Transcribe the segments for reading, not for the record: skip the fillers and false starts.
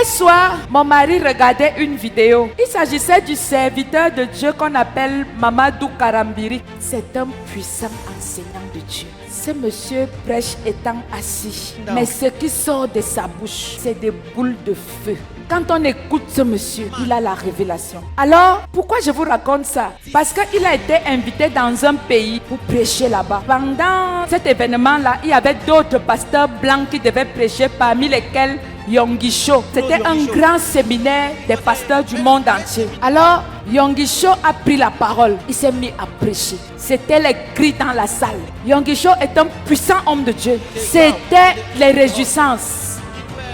Un soir, mon mari regardait une vidéo. Il s'agissait du serviteur de Dieu qu'on appelle Mamadou Karambiri. C'est un puissant enseignant de Dieu. Ce monsieur prêche étant assis. Mais ce qui sort de sa bouche, c'est des boules de feu. Quand on écoute ce monsieur, il a la révélation. Alors, pourquoi je vous raconte ça? Parce qu'il a été invité dans un pays pour prêcher là-bas. Pendant cet événement-là, il y avait d'autres pasteurs blancs qui devaient prêcher, parmi lesquels Yonggi-cho. C'était un grand séminaire des pasteurs du monde entier. Alors, Yonggi-cho a pris la parole. Il s'est mis à prêcher. C'était les cris dans la salle. Yonggi-cho est un puissant homme de Dieu. C'était les réjouissances,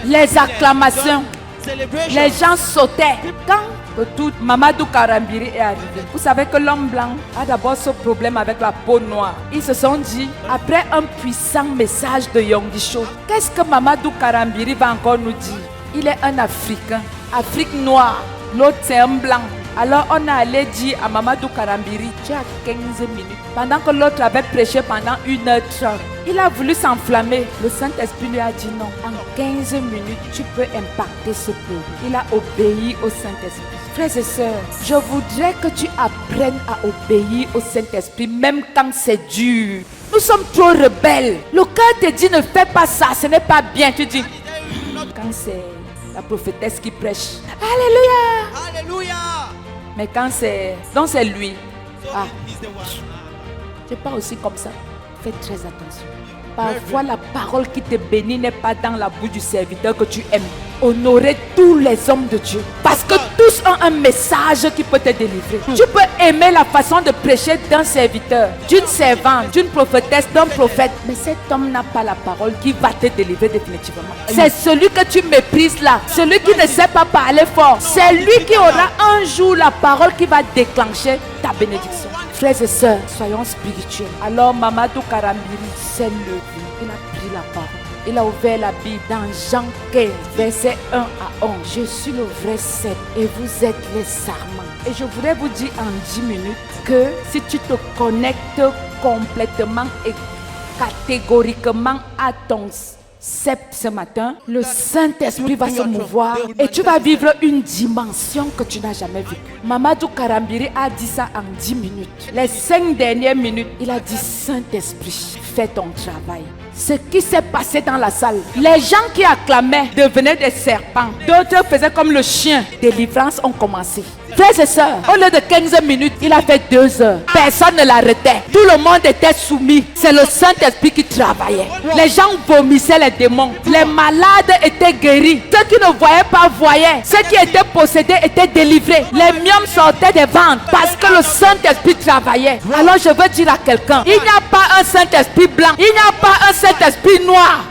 les acclamations. Les gens sautaient. Quand tout Mamadou Karambiri est arrivé, vous savez que l'homme blanc a d'abord ce problème avec la peau noire. Ils se sont dit, après un puissant message de Yonggi-cho, qu'est-ce que Mamadou Karambiri va encore nous dire? Il est un Africain, Afrique noire, l'autre c'est un blanc. Alors on a allé dire à Mamadou Karambiri, tu as 15 minutes. Pendant que l'autre avait prêché pendant 1h30. Il a voulu s'enflammer. Le Saint-Esprit lui a dit non. En 15 minutes, tu peux impacter ce peuple. Il a obéi au Saint-Esprit. Frères et sœurs, je voudrais que tu apprennes à obéir au Saint-Esprit, même quand c'est dur. Nous sommes trop rebelles. Le cœur te dit ne fais pas ça, ce n'est pas bien. Tu dis, quand c'est la prophétesse qui prêche, Alléluia. Alléluia. Mais quand c'est... Donc c'est lui. Ah. C'est pas aussi comme ça. Fais très attention. Parfois la parole qui te bénit n'est pas dans la bouche du serviteur que tu aimes. Honorer tous les hommes de Dieu. Parce que tous ont un message qui peut te délivrer. Tu peux aimer la façon de prêcher d'un serviteur, d'une servante, d'une prophétesse, d'un prophète. Mais cet homme n'a pas la parole qui va te délivrer définitivement. C'est celui que tu méprises là. Celui qui ne sait pas parler fort. C'est lui qui aura un jour la parole qui va déclencher ta bénédiction. Frères et sœurs, soyons spirituels. Alors Mamadou Karambiri s'est levé. Il a pris la parole. Il a ouvert la Bible dans Jean 15, verset 1 à 11. Je suis le vrai cep et vous êtes les sarments. Et je voudrais vous dire en 10 minutes que si tu te connectes complètement et catégoriquement à ton cep ce matin, le Saint-Esprit va se mouvoir et tu vas vivre une dimension que tu n'as jamais vue. Mamadou Karambiri a dit ça en 10 minutes. Les 5 dernières minutes, il a dit Saint-Esprit, fais ton travail. Ce qui s'est passé dans la salle, les gens qui acclamaient devenaient des serpents. D'autres faisaient comme le chien. Délivrances ont commencé. Frères et sœurs, au lieu de 15 minutes, il a fait 2 heures. Personne ne l'arrêtait. Tout le monde était soumis. C'est le Saint-Esprit qui travaillait. Les gens vomissaient les démons. Les malades étaient guéris. Ceux qui ne voyaient pas voyaient. Ceux qui étaient possédés étaient délivrés. Les myomes sortaient des ventres parce que le Saint-Esprit travaillait. Alors je veux dire à quelqu'un, il n'y a pas un Saint-Esprit blanc. Il n'y a pas un Saint-Esprit noir.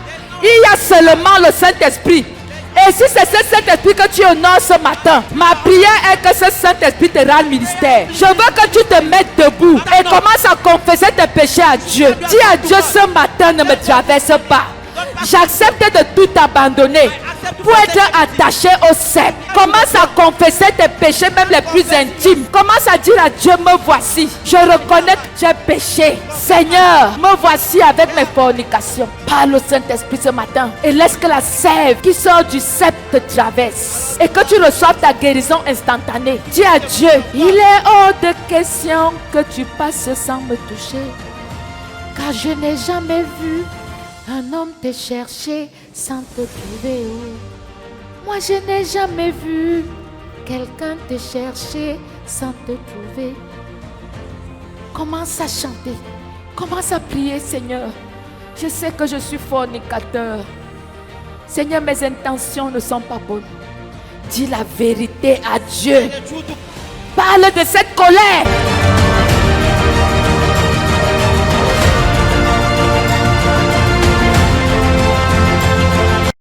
Il y a seulement le Saint-Esprit. Et si c'est ce Saint-Esprit que tu honores ce matin, ma prière est que ce Saint-Esprit te rende ministère. Je veux que tu te mettes debout et commences à confesser tes péchés à Dieu. Dis à Dieu, ce matin ne me traverse pas. J'accepte de tout abandonner pour être attaché au cep. Commence à confesser tes péchés, même les plus intimes. Commence à dire à Dieu, me voici. Je reconnais que j'ai péché. Seigneur, me voici avec mes fornications. Parle au Saint-Esprit ce matin et laisse que la sève qui sort du cep te traverse et que tu reçoives ta guérison instantanée. Dis à Dieu, il est hors de question que tu passes sans me toucher, car je n'ai jamais vu un homme te chercher sans te trouver. Moi je n'ai jamais vu quelqu'un te chercher sans te trouver. Commence à chanter. Commence à prier, Seigneur. Je sais que je suis fornicateur. Seigneur, mes intentions ne sont pas bonnes. Dis la vérité à Dieu. Parle de cette colère.